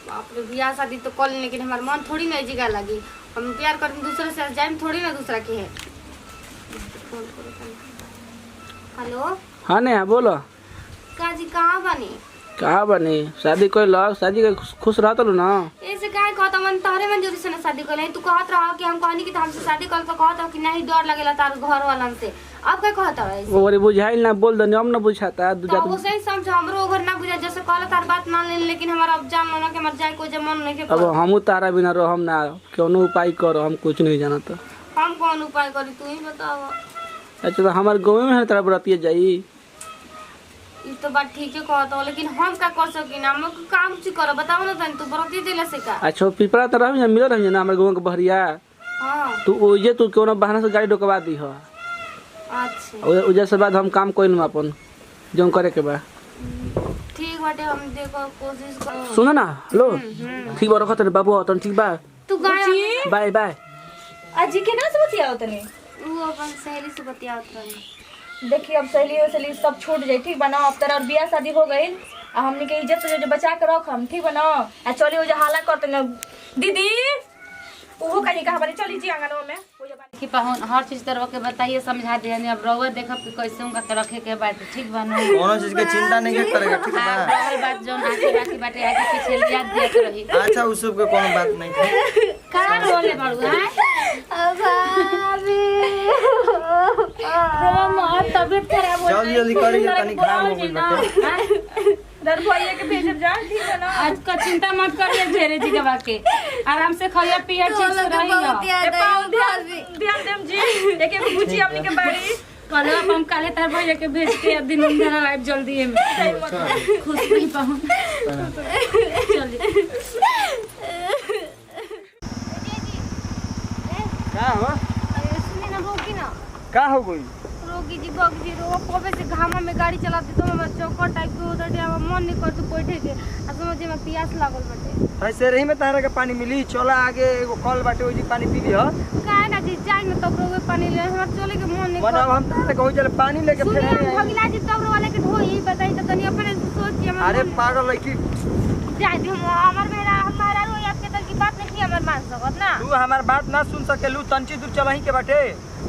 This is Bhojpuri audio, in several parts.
बाप रे बियाह शादी तो कर लेकिन हमार मन थोड़ी ना जिगा लगी। हम प्यार करते दूसरे से जाए थोड़ी ना दूसरा के है। हेलो हाँ नेहा बोलो। काजी कहाँ बनी? कहाँ बनी? शादी कोई लग शादी के खुश रहत लो ना। ऐसे काहे कहत मन तोहरे मन जोरी से ना शादी कर ले। तू कहत रहा कि हम कहनी कि हमसे शादी कर तो कहत कि नहीं डर लगेला तार घर वालन से। अब क्या कहत है ऐसे? ओरे बुझाइल ना बोल दनी हम ना बुझाता दूजा तो सही समझ हमरो घर ना बुझा जैसे कहला तार बात मान ले लेकिन हमारा अब जान लो ना कि मर जाए कोई जमन नहीं के। अब हमू तारा बिना रह हम ना कोनो उपाय करो हम कुछ नहीं जानत। हम कौन उपाय करी तू ही बताओ। अच्छा तो हमारे गांव में है तारा बरातिया जाई। ई तो बात ठीक है कहत हो लेकिन हम का कर सकी ना हम काम ची कर बताओ ना तनी तू बराती दिला से का। अच्छा पिपरा तरह में मिल रही ना हमारे गांव के बहरिया। हां तू ओजे तू कोनो बहाना से गाड़ी डोकवा दी हो। अच्छा ओजे से बाद हम काम कोइल अपन जो करे के बा। ठीक बाटे हम देखो कोशिश कर। सुन ना हेलो ठीक बा रखत रे बाबू तन ठीक बा। तू गाय बाय बाय। अजी के ना से बतियाओ तने वो अपन सहेली से बतियावत रही। देखिए अब सहेली सब छूट जाए ठीक बना। अब तेरा बियाह शादी हो गई आ हमने के इज्जत से जो बचा के रख हम ठीक बना। आ चली वो जो हाला करते न दीदी वो कहीं कहां बने चली जी आंगनवा में वो जो कि पाहुन हर चीज तरह के बताइए समझा दे। अब रउआ देखब कि कैसे उनका के रखे के बात ठीक बनो। कोनो चीज के चिंता नहीं करेगा ठीक बा। हर बात जोन आके बाकी बाटे आगे पीछे याद देत रही। अच्छा उस सब के कोनो बात नहीं है। का रोले बड़ू है भाभी रो मत तबीयत खराब हो जल्दी जल्दी करिए तनी काम हो गइल बाटे। दर भैया के भेजब जा ठीक है ना। आज का चिंता मत करिए घेरे जी के बाके आराम से खाइए पिए ठीक से रहिए। ए पाऊ ध्यान देम जी देखे पूछी हमनी के बाड़ी कल हम काले तार भैया के भेज के दिन अंदर आइब जल्दी में खुश नहीं पाहुन जल्दी। का हो? सुनी ना रोकी ना का हो गई? रोगी जी बग जी रो कोबे से घामा में गाड़ी चलाते तो मैं चौकर टाइप के उधर दिया मन नहीं करते बैठे के आ समझे में प्यास लागल बटे। ऐसे रही में तारा के पानी मिली चला आगे एगो कल बाटे ओजी पानी पी लियो। काहे ना जी जाई में तब रोगे पानी ले हमरा चले के मन नहीं मन अब हम तारा के चले पानी लेके सुनिए फिर भगला जी तब वाले के ढोई बताई तो तनी अपने सोचिए हम। अरे पागल है कि जाई दी हमर मेरा हमारा रोई आपके तक की बात नहीं हमर मान सकत ना। तू हमार बात ना सुन सकेलू तंची दूर चलही के बाटे।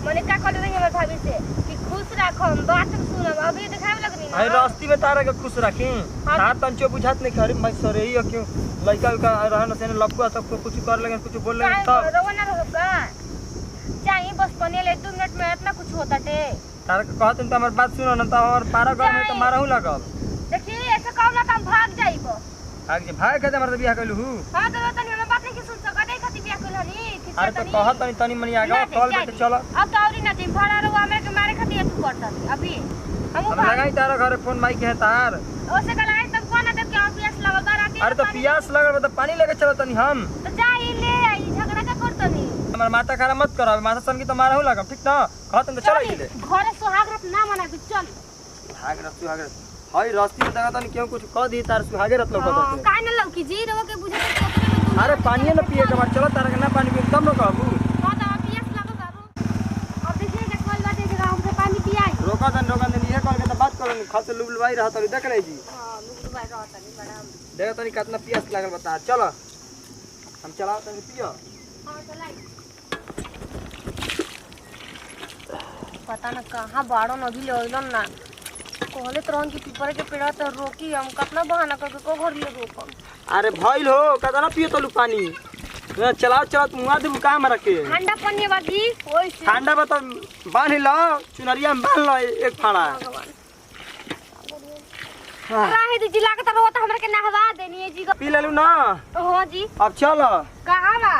मने का कर देंगे हमर भाभी से कि खुश राखो बात सुनब अभी दिखावे लगनी ना। भाई रास्ती में तारा के खुश रखी हाथ तंचो बुझात नहीं खरी मैं सरे ही क्यों लड़का का रहन से लपका सब कुछ कर लेंगे कुछ बोल लेंगे तब रोवा ना रोगा चाहिए बस पने ले 2 मिनट में इतना कुछ होता टे। तारा के कहत त हमर बात सुनो न त और पारा घर में त मारहु लागल। देखिए ऐसे कहू ना त हम भाग जाइबो। भाग जे भाग के हमर बियाह कइलू हु। हां तो तनी हम बात नहीं सुन सकत है खाती बियाह कइल हनी ठीक अरे तो कहत तनी तनी मनी आगे कॉल पे चलो। अब तो औरी ना जी भाड़ा रो हमरा के मारे खाती तू करता अभी हम लगाई तारा घर फोन माई के है तार ओसे कल आई तब कोना देख के प्यास लगल बाराती। अरे तो पियास लगल त पानी लेके चलो तनी हम तो जाई ले आई झगड़ा का करतनी। हमर माथा खराब मत करो माथा सन की त मारहु लागल ठीक न कहत त चलो इले घरे सुहाग रात ना मना के चल भाग रत सुहाग रत हई रास्ती में देखा तनी क्यों कुछ कह दी तार सुहागे रत लोग हां काहे न लौकी जी रो के बुझे तो अरे पानी न पिए के बाद चलो तारा के ना पानी पी तब न कहबू। हां तो पियास लगल बारो अब देखिए के कल बाटे जगह हमसे पानी पियाई रोका दन ये कॉल के त बात करो खत लुबलवाई रहत रे देख ले जी। हां लुबलवाई रहत नहीं मैडम देखा तनी कितना पियास लागल बता चलो हम चलाओ तनी पियो। हां चलाई पता न कहां बाड़ो न भी लेलन ना कहले तरह की पीपर के पेड़ तो रोकी हम कितना बहाना करके को घर लिए रोकम। अरे भइल हो कतना पियो तलू पानी चलाओ चलाओ मुआ दे का हमरा के ठंडा पानी बाजी ओइ से ठंडा बता बांध लो चुनरिया में बांध लो एक फाड़ा। हां काहे दी जिला के त रोता हमरा के नहवा देनी है जी पी लेलू ना। हां जी अब चलो कहां बा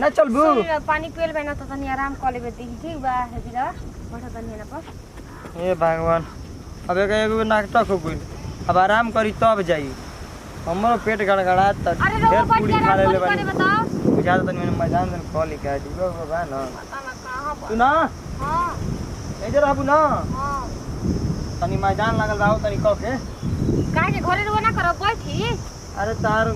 ना चलबू पानी पील बना तो तनी आराम कर लेबे ठीक बा है जीरा बैठा तनी ना पर। हे भगवान अब एगो नाटक हो गइल अब आराम करी तब जाई हमरो पेट गड़गड़ात त अरे फिर रोवा पूरी बैठ खा ले के लेबनी बताओ बुझा त मैंने मैदान में कॉल के दीबो बाबा ना पता ना कहां बा। तू ना हां इधर रहबू ना हां तनी मैदान लागल रहू तनी कह के काहे के घरे रोना करो बैठी। अरे तार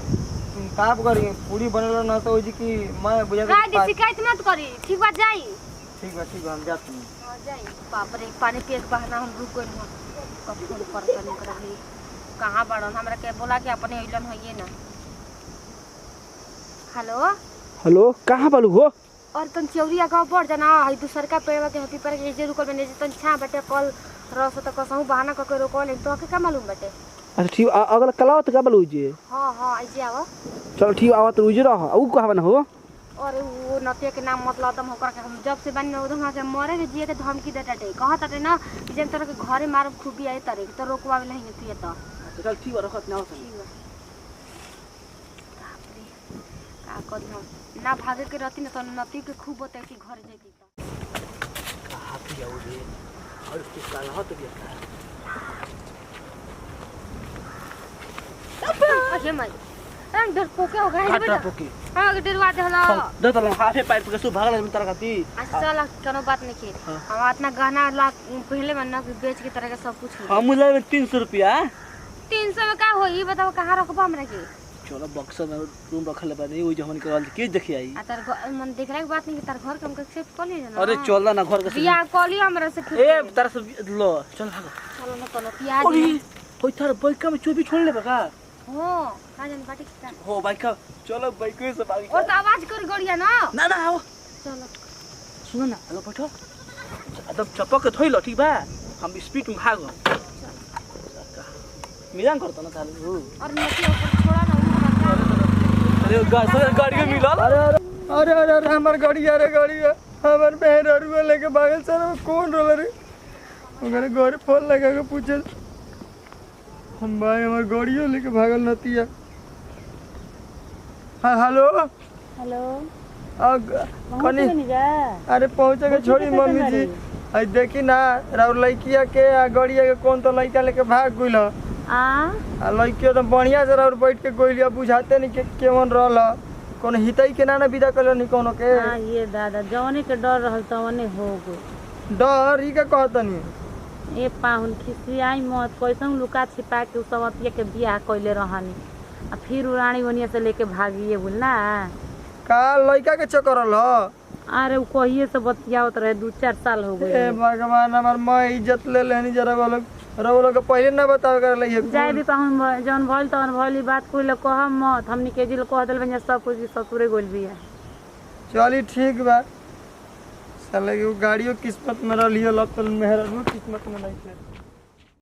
काप करी पूरी बनल न तो ओजी की मैं बुझा काहे दी शिकायत मत करी ठीक बात जाई ठीक बा हम जात हूं। हां जाई बाप रे पानी पिए के बहाना हम रुक गइल हन कब फोन पर तनी करली कहां बाड़न हमरा के बोला के अपने अइलन होइए ना हेलो हेलो कहाँ बालू हो? और तन चौरिया गाँव बढ़ जाना है दूसर का पेड़वा के पीपर के जे रुकल बने तन छा बटे कल रस त कसहु बहाना क के रोकल तो के का मालूम बटे। अच्छा ठीक अगला कलाव तो का बालू जे? हां हां आइजे आवा। चलो ठीक आवा तो उजे रह ऊ कहाँ बना हो? और वो नते के नाम मतलब तुम होकर के हम जब से बन उधर के मरे के जिए के धमकी देता टे कहत टे ना जन तरह के घरे मारब खूबी आई तरे तो रोकवा नहीं थी त। चल ठीक बा रखत ना का कर हम ना भागे के रहती ना तो नती के खूब होते कि घर जेती त। कहाँ पे जाऊ रे? और किस काल हो तो दिया। अजे मत रंग डर पोके हो गए काटा पोके। हां के डरवा दे हला दे तो हाफे पाइप के सु भागल में तरह खाती। अच्छा चल कोनो बात नहीं के हम इतना गहना ला पहले मन ना बेच के तरह के सब कुछ हम मुझे 300 रुपया 300 में का होई बताओ कहां रखबा हमरा के। चलो बक्सा में रूम रखल बानी ओइ जमन के के देखि आई। आ तार मन देखला के बात नहीं कि तार घर कम के एक्सेप्ट कर ले ना। अरे चल ना घर के बियाह कली हमरा से ए तार से लो चल भागो। चलो ना कोनो प्याज होई तार बाइक में चोबी छोड़ ले बका। हो का जान बाटी का हो बाइक चलो बाइक से भागी। और तो आवाज कर गड़िया ना ना आओ चलो सुन ना हेलो बैठो एकदम चपक के थोइलो ठीक बा हम स्पीड में भागो। मिलान करतो ना चालू और नती ऊपर छोड़ा ना अरे गाड़ी के मिलल। अरे अरे अरे हमार गाड़ी हमार बहन अरुआ लेके भागल सर कौन रोल रे ओकरे घर फोन लगा के पूछे हम भाई हमार गाड़ियों लेके भागल नतिया। हाँ हेलो हेलो कनी अरे पहुँचे के छोड़ी मम्मी जी आई देखी ना राउर लड़किया के गाड़िया के कौन तो लड़का लेके भाग गइल आ लड़किया तो बढ़िया से राउर बैठ के गइल बुझाते नहीं के केवन रहल कोनो हितई के ना विदा कल नहीं कोनो के। हां ये दादा जौने के डर रहल तवने हो गो डर ई का कहतनी ए पाहुन खिसियाई मत कैसन लुका छिपा के उसवतिया के बियाह कइले रहनी आ फिर रानी बनिया से लेके भागिए बोल ना का लड़का के चक्कर ल। अरे उ कहिए से बतियावत रहे 2-4 साल हो गए। ए भगवान हमार मां इज्जत ले लेनी जरा वाला रउलो के पहले ना बतावे कर लइए जाय भी पाहुन जौन भइल तौन भइल बात कोई ले कह मत हमनी के जिल कह देल बनिया सब कुछ ससुरे गोल बिया। चली ठीक बा साले के गाड़ियों किस्मत में रहियो लपन मेहर किस्मत में नहीं थे।